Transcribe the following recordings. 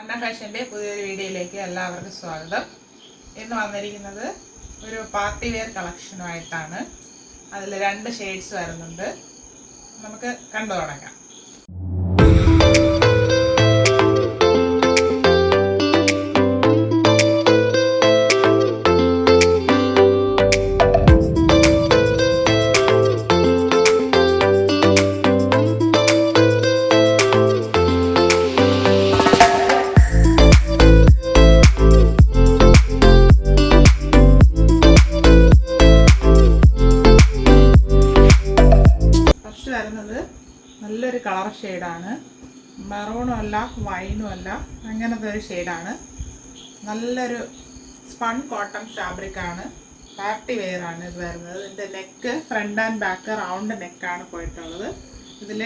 അന്ന ഫാഷൻ്റെ പുതിയൊരു വീഡിയോയിലേക്ക് എല്ലാവർക്കും സ്വാഗതം. ഇന്ന് വന്നിരിക്കുന്നത് ഒരു പാർട്ടി വെയർ കളക്ഷനുമായിട്ടാണ്. അതിൽ 2 ഷെയ്ഡ്സ് വരുന്നുണ്ട്. നമുക്ക് കണ്ടു തുടങ്ങാം. നല്ലൊരു കളർ ഷെയ്ഡാണ്. മെറൂണും അല്ല വൈനും അല്ല, അങ്ങനത്തെ ഒരു ഷെയ്ഡാണ്. നല്ലൊരു സ്പൺ കോട്ടൺ ഫാബ്രിക്കാണ്. പാർട്ടി വെയർ ആണ് ഇത് വരുന്നത്. ഇതിൻ്റെ neck front and back round നെക്കാണ് പോയിട്ടുള്ളത്. ഇതിൽ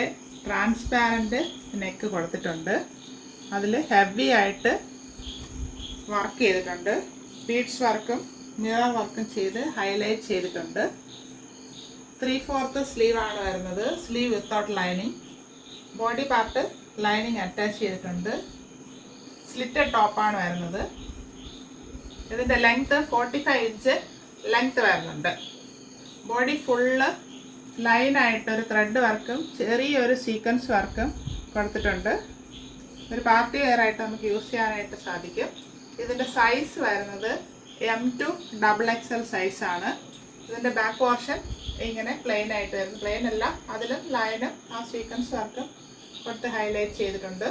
ട്രാൻസ്പാരൻറ്റ് നെക്ക് കൊടുത്തിട്ടുണ്ട്. അതിൽ ഹെവി ആയിട്ട് വർക്ക് ചെയ്തിട്ടുണ്ട്. ബീഡ്സ് വർക്കും മിറർ വർക്കും ചെയ്ത് ഹൈലൈറ്റ് ചെയ്തിട്ടുണ്ട്. 3/4 സ്ലീവ് ആണ് വരുന്നത്. Sleeve without lining. Body part lining attach ചെയ്തിട്ടുണ്ട്. സ്ലിറ്റഡ് ടോപ്പാണ് വരുന്നത്. ഇതിൻ്റെ ലെങ്ത്ത് 45 ഇഞ്ച് ലെങ്ത്ത് വരുന്നുണ്ട്. ബോഡി ഫുള്ള് ലൈനായിട്ടൊരു ത്രെഡ് വർക്കും ചെറിയൊരു സീക്വൻസ് വർക്കും കൊടുത്തിട്ടുണ്ട്. ഒരു പാർട്ടി വെയർ ആയിട്ട് നമുക്ക് യൂസ് ചെയ്യാനായിട്ട് സാധിക്കും. ഇതിൻ്റെ സൈസ് വരുന്നത് M2 XXL സൈസാണ്. ഇതിൻ്റെ ബാക്ക് പോർഷൻ ഇങ്ങനെ പ്ലെയിൻ ആയിട്ട് വരുന്നു. പ്ലെയിൻ അല്ല, അതിലും ലൈനും ആ സീക്വൻസ് വർക്കും കൊടുത്ത് ഹൈലൈറ്റ് ചെയ്തിട്ടുണ്ട്.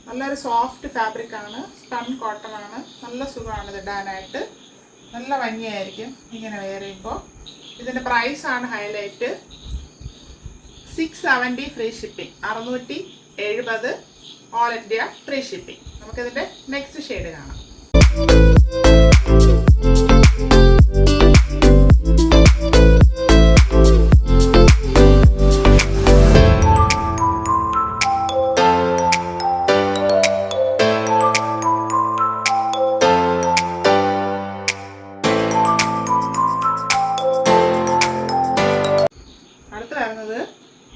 നല്ലൊരു സോഫ്റ്റ് ഫാബ്രിക്കാണ്. സ്പൺ കോട്ടൺ ആണ്. നല്ല സുഖമാണ് ഇത് ഇടാനായിട്ട്. നല്ല ഭംഗിയായിരിക്കും ഇങ്ങനെ വെയർ ചെയ്യുമ്പോൾ. ഇതിൻ്റെ പ്രൈസാണ് highlight. 670 free shipping. 670 all India free shipping. നമുക്കിതിൻ്റെ നെക്സ്റ്റ് ഷെയ്ഡ് കാണാം.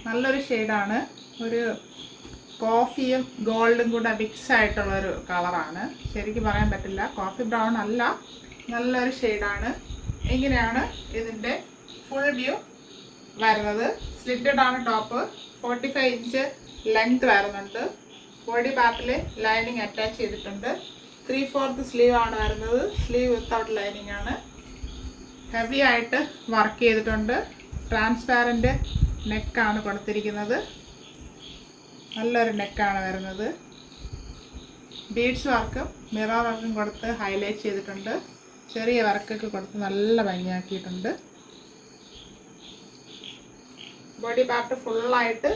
നല്ലൊരു ഷെയ്ഡാണ്. ഒരു കോഫിയും ഗോൾഡും കൂടെ മിക്സ് ആയിട്ടുള്ളൊരു കളറാണ്. ശരിക്കും പറയാൻ പറ്റില്ല, കോഫി ബ്രൗൺ അല്ല, നല്ലൊരു ഷെയ്ഡാണ്. ഇങ്ങനെയാണ് ഇതിൻ്റെ ഫുൾ വ്യൂ വരുന്നത്. സ്ലിറ്റഡ് ആണ് ടോപ്പ്. 45 ഇഞ്ച് ലെങ്ത് വരുന്നുണ്ട്. ബോഡി പാർട്ടിൽ ലൈനിങ് അറ്റാച്ച് ചെയ്തിട്ടുണ്ട്. 3/4 സ്ലീവ് ആണ് വരുന്നത്. സ്ലീവ് വിത്തൗട്ട് ലൈനിങ് ആണ്. ഹെവി ആയിട്ട് വർക്ക് ചെയ്തിട്ടുണ്ട്. ട്രാൻസ്പാരൻറ്റ് നെക്കാണ് കൊടുത്തിരിക്കുന്നത്. നല്ലൊരു നെക്കാണ് വരുന്നത്. ബീഡ്സ് വർക്കും മിറർ വർക്കും കൊടുത്ത് ഹൈലൈറ്റ് ചെയ്തിട്ടുണ്ട്. ചെറിയ വർക്കൊക്കെ കൊടുത്ത് നല്ല ഭംഗിയാക്കിയിട്ടുണ്ട്. ബോഡി പാർട്ട് ഫുള്ളായിട്ട്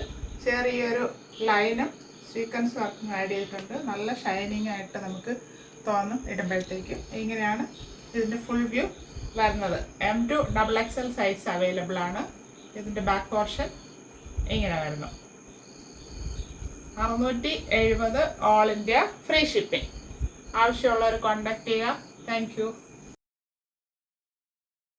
ചെറിയൊരു ലൈനും സീക്വൻസ് വർക്കും ആഡ് ചെയ്തിട്ടുണ്ട്. നല്ല ഷൈനിങ് ആയിട്ട് നമുക്ക് തോന്നും ഇടുമ്പോഴത്തേക്കും. ഇങ്ങനെയാണ് ഇതിൻ്റെ ഫുൾ വ്യൂ വരുന്നത്. M2 XXL സൈസ് അവൈലബിൾ ആണ്. ഇതിൻ്റെ ബാക്ക് പോർഷൻ ഇങ്ങനെ വരുന്നു. 670 ഓൾ ഇന്ത്യ ഫ്രീ ഷിപ്പിംഗ്. ആവശ്യമുള്ളവർ കോൺടാക്ട് ചെയ്യുക. Thank you.